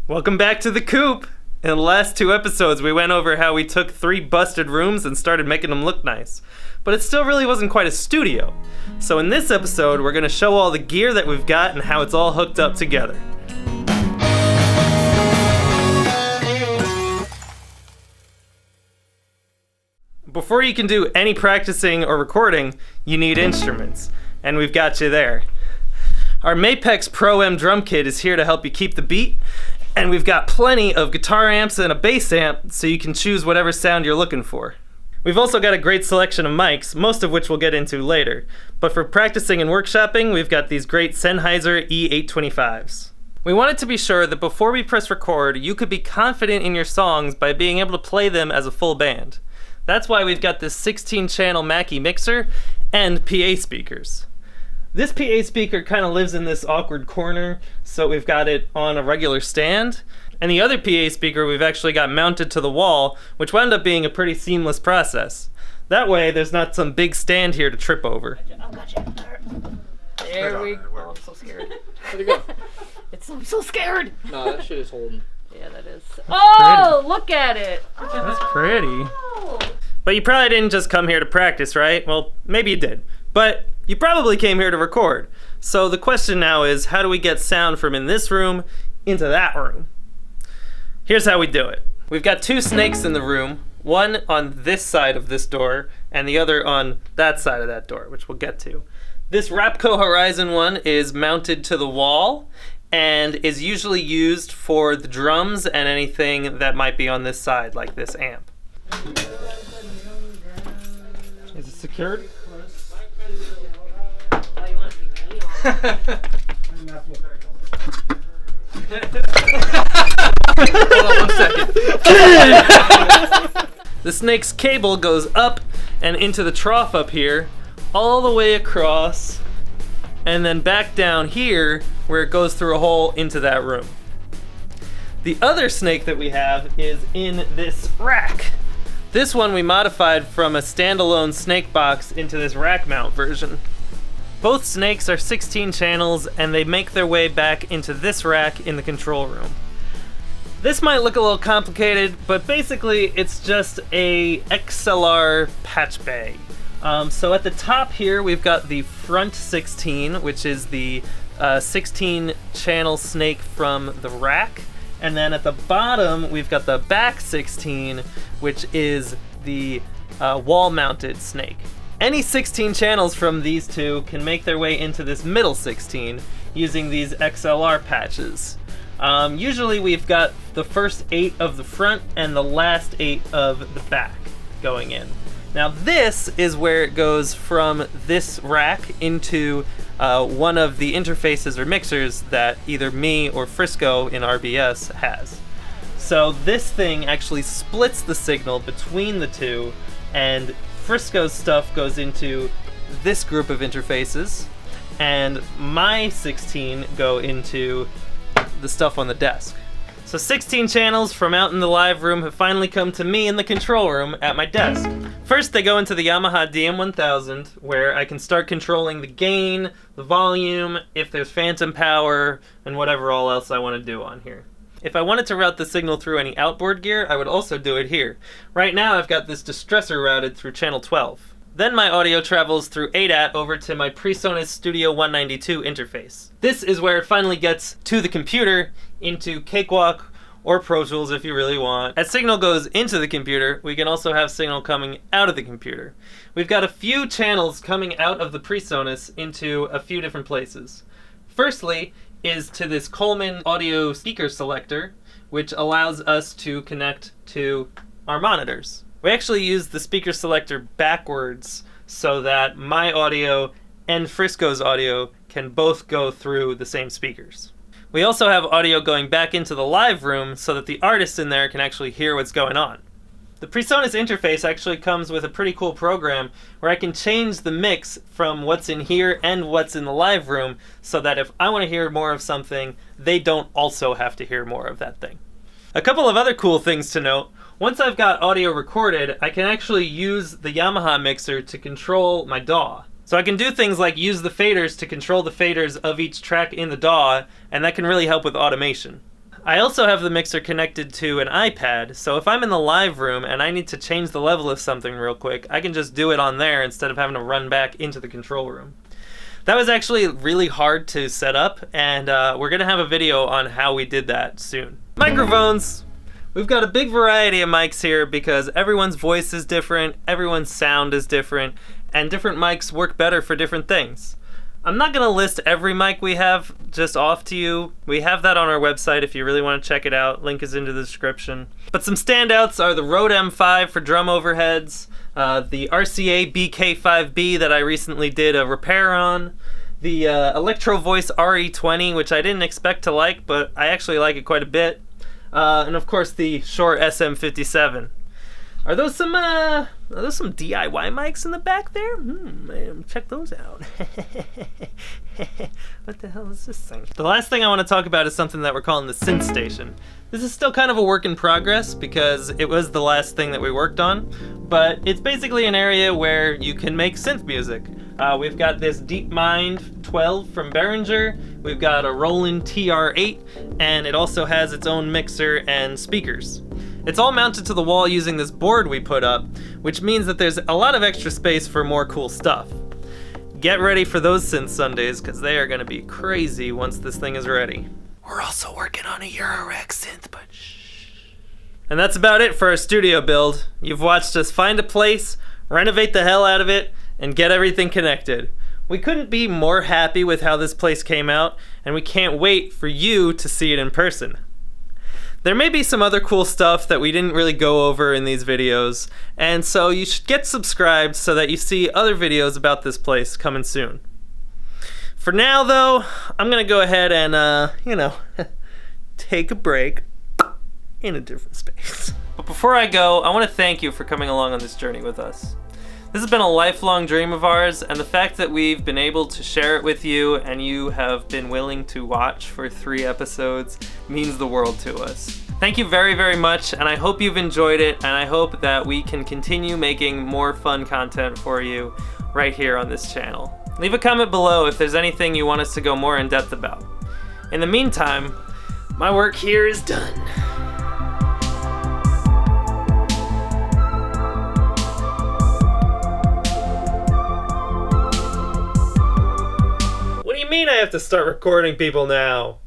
Welcome back to the coop! In the last 2 episodes, we went over how we took 3 busted rooms and started making them look nice. But it still really wasn't quite a studio. So in this episode, we're going to show all the gear that we've got and how it's all hooked up together. Before you can do any practicing or recording, you need instruments. And we've got you there. Our Mapex Pro M drum kit is here to help you keep the beat. And we've got plenty of guitar amps and a bass amp, so you can choose whatever sound you're looking for. We've also got a great selection of mics, most of which we'll get into later. But for practicing and workshopping, we've got these great Sennheiser E825s. We wanted to be sure that before we press record, you could be confident in your songs by being able to play them as a full band. That's why we've got this 16-channel Mackie mixer and PA speakers. This PA speaker kind of lives in this awkward corner, so we've got it on a regular stand. And the other PA speaker we've actually got mounted to the wall, which wound up being a pretty seamless process. That way, there's not some big stand here to trip over. Oh, gotcha. There we go. Oh, I'm so scared. Where'd it go? I'm so scared. No, that shit is holding. Yeah, that is. Oh, look at it. That's pretty. But you probably didn't just come here to practice, right? Well, maybe you did. But you probably came here to record. So the question now is, how do we get sound from in this room into that room? Here's how we do it. We've got 2 snakes in the room, one on this side of this door and the other on that side of that door, which we'll get to. This Rapco Horizon one is mounted to the wall and is usually used for the drums and anything that might be on this side, like this amp. Is it secured? Hold on 1 second. The snake's cable goes up and into the trough up here, all the way across, and then back down here where it goes through a hole into that room. The other snake that we have is in this rack. This one we modified from a standalone snake box into this rack mount version. Both snakes are 16 channels and they make their way back into this rack in the control room. This might look a little complicated, but basically it's just a XLR Patch Bay. So at the top here we've got the front 16, which is the 16 channel snake from the rack. And then at the bottom we've got the back 16, which is the wall mounted snake. Any 16 channels from these 2 can make their way into this middle 16 using these XLR patches. Usually we've got the first 8 of the front and the last 8 of the back going in. Now this is where it goes from this rack into one of the interfaces or mixers that either me or Frisco in RBS has. So this thing actually splits the signal between the 2, and Frisco's stuff goes into this group of interfaces, and my 16 go into the stuff on the desk. So 16 channels from out in the live room have finally come to me in the control room at my desk. First they go into the Yamaha DM1000, where I can start controlling the gain, the volume, if there's phantom power, and whatever all else I want to do on here. If I wanted to route the signal through any outboard gear, I would also do it here. Right now I've got this distressor routed through channel 12. Then my audio travels through ADAT over to my PreSonus Studio 192 interface. This is where it finally gets to the computer, into Cakewalk or Pro Tools if you really want. As signal goes into the computer, we can also have signal coming out of the computer. We've got a few channels coming out of the PreSonus into a few different places. Firstly is to this Coleman audio speaker selector, which allows us to connect to our monitors. We actually use the speaker selector backwards so that my audio and Frisco's audio can both go through the same speakers. We also have audio going back into the live room so that the artists in there can actually hear what's going on. The PreSonus interface actually comes with a pretty cool program where I can change the mix from what's in here and what's in the live room so that if I want to hear more of something, they don't also have to hear more of that thing. A couple of other cool things to note. Once I've got audio recorded, I can actually use the Yamaha mixer to control my DAW. So I can do things like use the faders to control the faders of each track in the DAW, and that can really help with automation. I also have the mixer connected to an iPad, so if I'm in the live room and I need to change the level of something real quick, I can just do it on there instead of having to run back into the control room. That was actually really hard to set up, and we're gonna have a video on how we did that soon. Microphones! We've got a big variety of mics here because everyone's voice is different, everyone's sound is different, and different mics work better for different things. I'm not gonna list every mic we have just off to you. We have that on our website if you really want to check it out. Link is into the description. But some standouts are the Rode M5 for drum overheads, the RCA BK5B that I recently did a repair on, the Electro Voice RE20, which I didn't expect to like, but I actually like it quite a bit, and of course the Shure SM57. Are those some DIY mics in the back there? Man, check those out. What the hell is this thing? The last thing I want to talk about is something that we're calling the Synth Station. This is still kind of a work in progress because it was the last thing that we worked on, but it's basically an area where you can make synth music. We've got this DeepMind 12 from Behringer, we've got a Roland TR8, and it also has its own mixer and speakers. It's all mounted to the wall using this board we put up, which means that there's a lot of extra space for more cool stuff. Get ready for those synth Sundays, because they are going to be crazy once this thing is ready. We're also working on a Eurorack synth, but shh. And that's about it for our studio build. You've watched us find a place, renovate the hell out of it, and get everything connected. We couldn't be more happy with how this place came out, and we can't wait for you to see it in person. There may be some other cool stuff that we didn't really go over in these videos, and so you should get subscribed so that you see other videos about this place coming soon. For now though, I'm gonna go ahead and, take a break in a different space. But before I go, I want to thank you for coming along on this journey with us. This has been a lifelong dream of ours, and the fact that we've been able to share it with you and you have been willing to watch for 3 episodes means the world to us. Thank you very, very much, and I hope you've enjoyed it, and I hope that we can continue making more fun content for you right here on this channel. Leave a comment below if there's anything you want us to go more in depth about. In the meantime, my work here is done. What do you mean I have to start recording people now?